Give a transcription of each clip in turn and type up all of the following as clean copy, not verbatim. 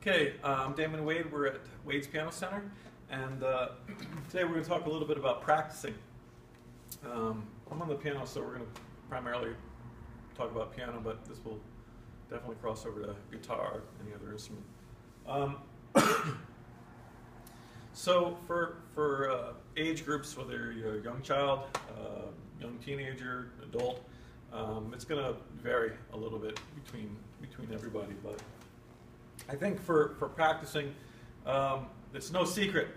Okay, I'm Damon and Wade. We're at Wade's Piano Center, and today we're going to talk a little bit about practicing. I'm on the piano, so we're going to primarily talk about piano, but this will definitely cross over to guitar, any other instrument. So for age groups, whether you're a young child, young teenager, adult, it's going to vary a little bit between everybody, but I think for practicing, it's no secret.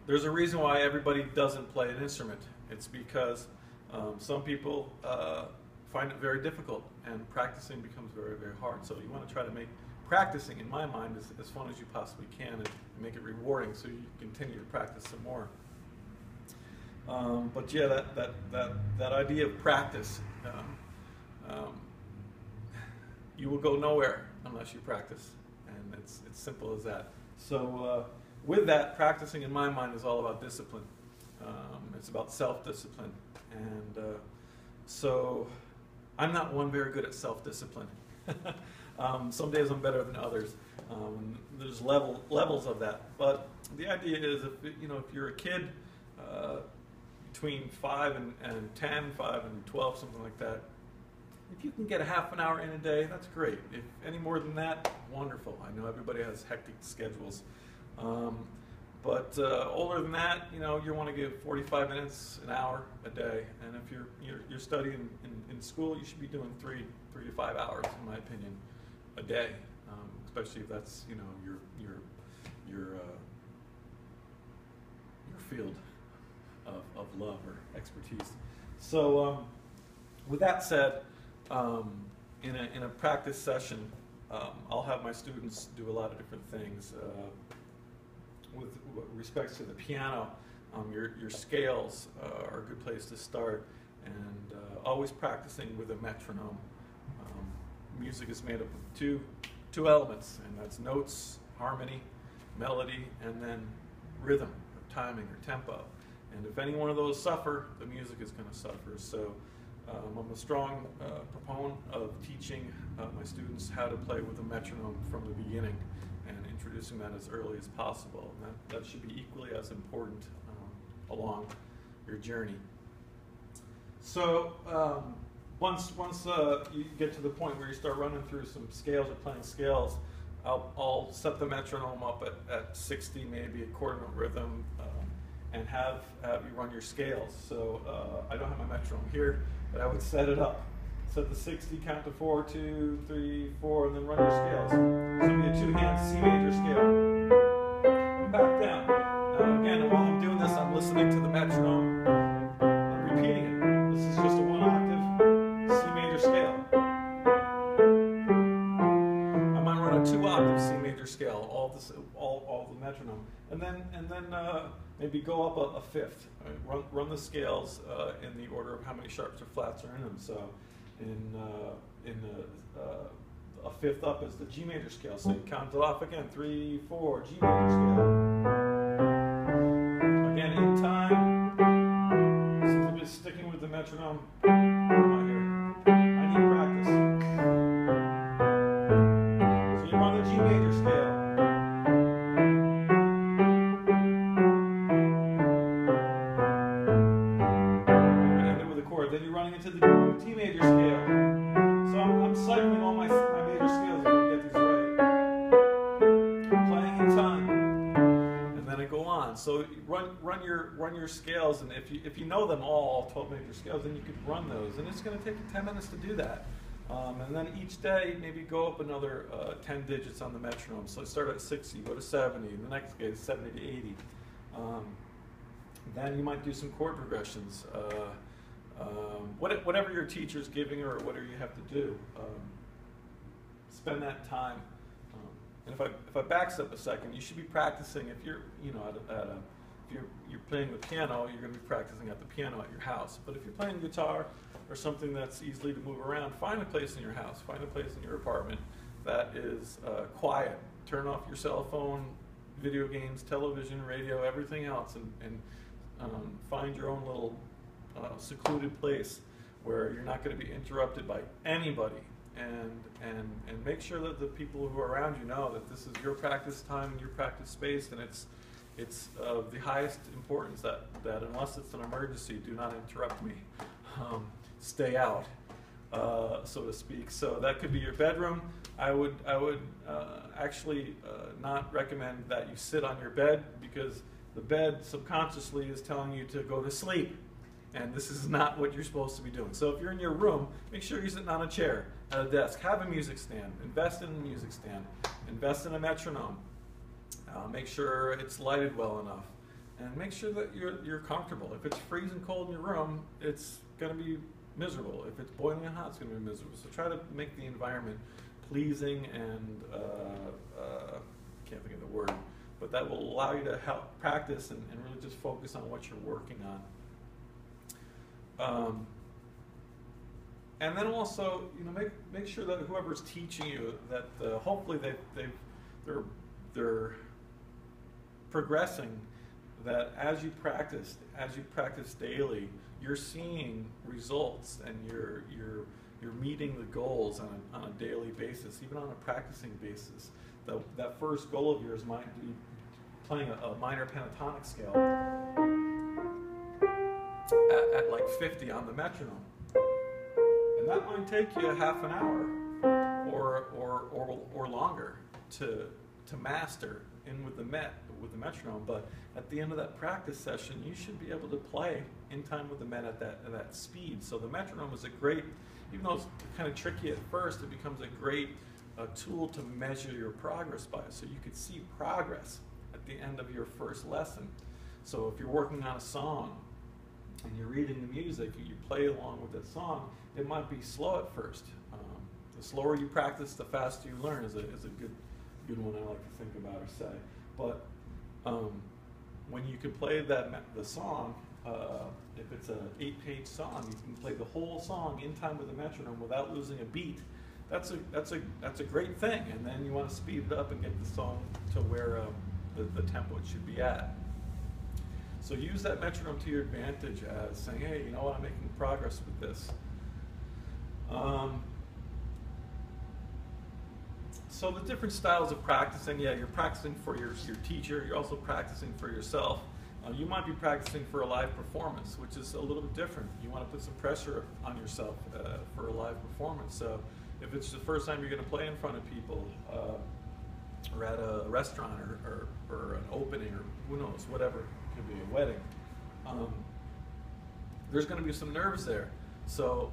There's a reason why everybody doesn't play an instrument. It's because some people find it very difficult, and practicing becomes very, very hard. So you want to try to make practicing, in my mind, as fun as you possibly can, and make it rewarding so you continue to practice some more. But yeah, that idea of practice, you will go nowhere unless you practice, and it's simple as that. So with that, practicing in my mind is all about discipline. It's about self-discipline, and so I'm not one very good at self-discipline. Some days I'm better than others. There's levels of that, but the idea is if you're a kid between 5 and 10, 5 and 12, something like that, if you can get a half an hour in a day, that's great. If any more than that, wonderful. I know everybody has hectic schedules. But older than that, you want to give 45 minutes, an hour a day. And if you're studying in school, you should be doing 3 to 5 hours, in my opinion, a day. Especially if that's your field of love or expertise. So with that said, in a practice session, I'll have my students do a lot of different things. With respects to the piano, your scales are a good place to start, and always practicing with a metronome. Music is made up of two elements, and that's notes, harmony, melody, and then rhythm, or timing, or tempo. And if any one of those suffer, the music is going to suffer. So I'm a strong proponent of teaching my students how to play with a metronome from the beginning, and introducing that as early as possible. And that should be equally as important along your journey. So once you get to the point where you start running through some scales or playing scales, I'll set the metronome up at 60, maybe a quarter note rhythm, and have you run your scales. So I don't have my metronome here, but I would set it up. Set the 60, count to 4, 2, 3, 4, and then run your scales. So it'll be a two-hand C major scale. And back down. Now again, while I'm doing this, I'm listening to the metronome. I'm repeating it. This is just a one-octave C major scale. I might run a two-octave C major scale, all the metronome, and then maybe go up a fifth. Right? Run the scales in the order of how many sharps or flats are in them. So a fifth up is the G major scale. So you count it off again, 3, 4, G major scale. Again, in time, simply sticking with the metronome. Where am I here? I need practice. So you run the G major scale. Then you're running into the T major scale. So I'm cycling all my major scales if I can get these right. Playing in time, and then I go on. So run your scales, and if you know them all 12 major scales, then you could run those, and it's going to take you 10 minutes to do that. And then each day, maybe go up another 10 digits on the metronome. So start at 60, go to 70, and the next day is 70 to 80. Then you might do some chord progressions. Whatever your teacher's giving or whatever you have to do, spend that time. And if I backstep a second, you should be practicing. If you're if you're playing the piano, you're going to be practicing at the piano at your house. But if you're playing guitar or something that's easily to move around, find a place in your house, find a place in your apartment that is quiet. Turn off your cell phone, video games, television, radio, everything else, and find your own little secluded place where you're not going to be interrupted by anybody and make sure that the people who are around you know that this is your practice time and your practice space, and it's of the highest importance that unless it's an emergency, do not interrupt me. Stay out, so to speak. So that could be your bedroom. I would actually not recommend that you sit on your bed, because the bed subconsciously is telling you to go to sleep, and this is not what you're supposed to be doing. So if you're in your room, make sure you're sitting on a chair, at a desk. Have a music stand. Invest in a music stand. Invest in a metronome. Make sure it's lighted well enough, and make sure that you're comfortable. If it's freezing cold in your room, it's going to be miserable. If it's boiling hot, it's going to be miserable. So try to make the environment pleasing and can't think of the word, but that will allow you to help practice and really just focus on what you're working on. And then also, make sure that whoever's teaching you, that hopefully they're progressing, that as you practice daily, you're seeing results, and you're meeting the goals on a daily basis, even on a practicing basis. That first goal of yours might be playing a minor pentatonic scale at like 50 on the metronome, and that might take you a half an hour or longer to master in with the metronome. But at the end of that practice session, you should be able to play in time with the Met at that speed. So the metronome is a great, even though it's kind of tricky at first, it becomes a great tool to measure your progress by, so you could see progress at the end of your first lesson. So if you're working on a song and you're reading the music, you play along with that song, it might be slow at first. The slower you practice, the faster you learn is a good one I like to think about or say. But when you can play the song, if it's an 8-page song, you can play the whole song in time with the metronome without losing a beat. That's a great thing. And then you want to speed it up and get the song to where the tempo it should be at. So use that metronome to your advantage as saying, hey, you know what, I'm making progress with this. So the different styles of practicing, yeah, you're practicing for your teacher, you're also practicing for yourself. You might be practicing for a live performance, which is a little bit different. You want to put some pressure on yourself for a live performance. So if it's the first time you're going to play in front of people, or at a restaurant, or an opening, or who knows, whatever, it could be a wedding, there's going to be some nerves there. So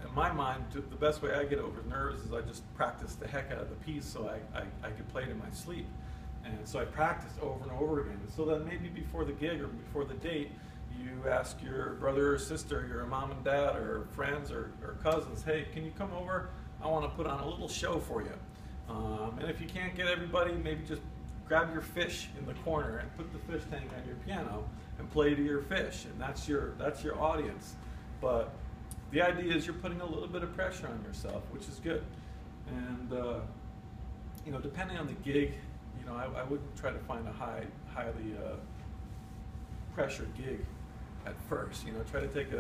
in my mind, the best way I get over nerves is I just practice the heck out of the piece so I can play it in my sleep. And so I practiced over and over again. So then maybe before the gig or before the date, you ask your brother or sister, your mom and dad, or friends or cousins, hey, can you come over? I want to put on a little show for you. And if you can't get everybody, maybe just grab your fish in the corner and put the fish tank on your piano and play to your fish, and that's your audience. But the idea is you're putting a little bit of pressure on yourself, which is good. And depending on the gig, I wouldn't try to find a highly pressured gig at first. Try to take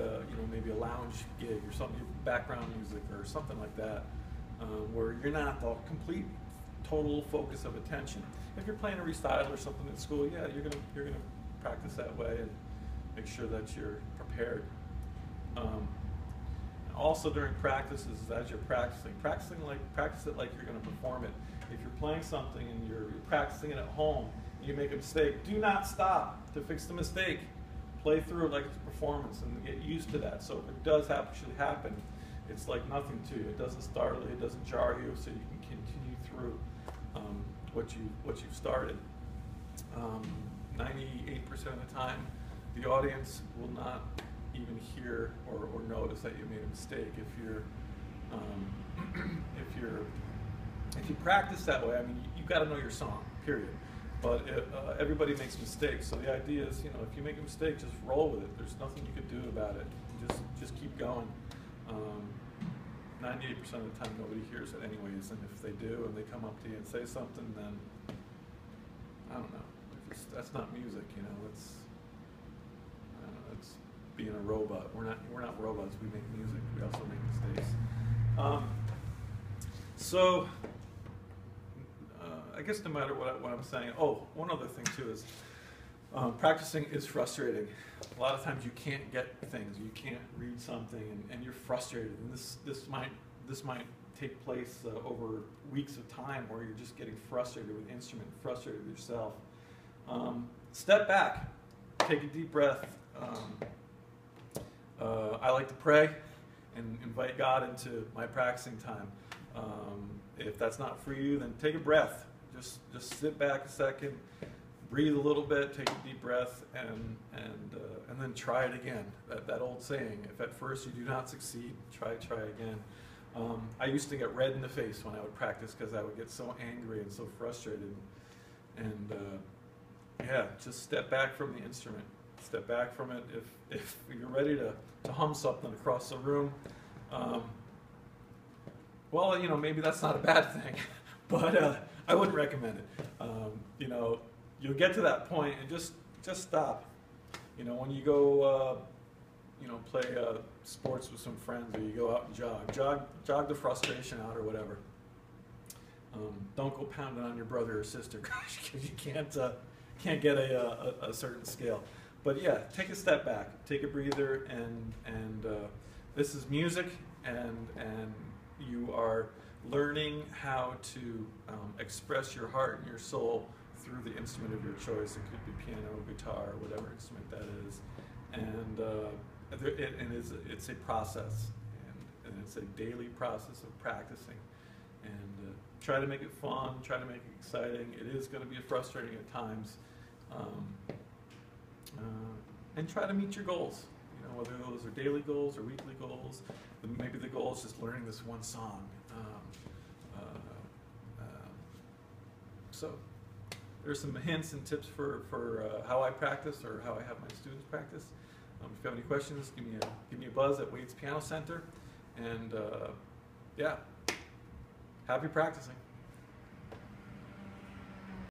maybe a lounge gig or something, background music or something like that, where you're not the complete, total focus of attention. If you're playing a recital or something at school, yeah, you're gonna practice that way and make sure that you're prepared. Also during practices, as you're practice it like you're going to perform it. If you're playing something and you're practicing it at home and you make a mistake, do not stop to fix the mistake. Play through it like it's a performance and get used to that. So if it does actually happen, it's like nothing to you. It doesn't startle you, it doesn't jar you, so you can continue through what you've started. 98% of the time, the audience will not even hear or notice that you made a mistake. If you practice that way, I mean, you've got to know your song, period. But everybody makes mistakes, so the idea is, if you make a mistake, just roll with it. There's nothing you can do about it. Just keep going. 98% of the time, nobody hears it anyways, and if they do, and they come up to you and say something, then I don't know. That's not music, It's being a robot. We're not robots. We make music. We also make mistakes. So, I guess no matter what I'm saying, oh, one other thing too is practicing is frustrating. A lot of times you can't get things, you can't read something, and you're frustrated. And this might take place over weeks of time where you're just getting frustrated with the instrument, frustrated with yourself. Step back, take a deep breath. I like to pray and invite God into my practicing time. If that's not for you, then take a breath. Just sit back a second, breathe a little bit, take a deep breath, and then try it again. That old saying: if at first you do not succeed, try again. I used to get red in the face when I would practice because I would get so angry and so frustrated. And yeah, just step back from the instrument. Step back from it. If you're ready to hum something across the room, well, maybe that's not a bad thing, but I wouldn't recommend it. You'll get to that point and just stop. When you go, play sports with some friends, or you go out and jog the frustration out or whatever. Don't go pounding on your brother or sister because you can't get a certain scale. But yeah, take a step back, take a breather, and this is music, and you are learning how to express your heart and your soul through the instrument of your choice. It could be piano, guitar, whatever instrument that is, and it's a process, and it's a daily process of practicing. And try to make it fun, try to make it exciting. It is going to be frustrating at times, and try to meet your goals. Whether those are daily goals or weekly goals. Maybe the goal is just learning this one song. So there's some hints and tips for how I practice or how I have my students practice. If you have any questions, give me a buzz at Wade's Piano Center. And yeah, happy practicing.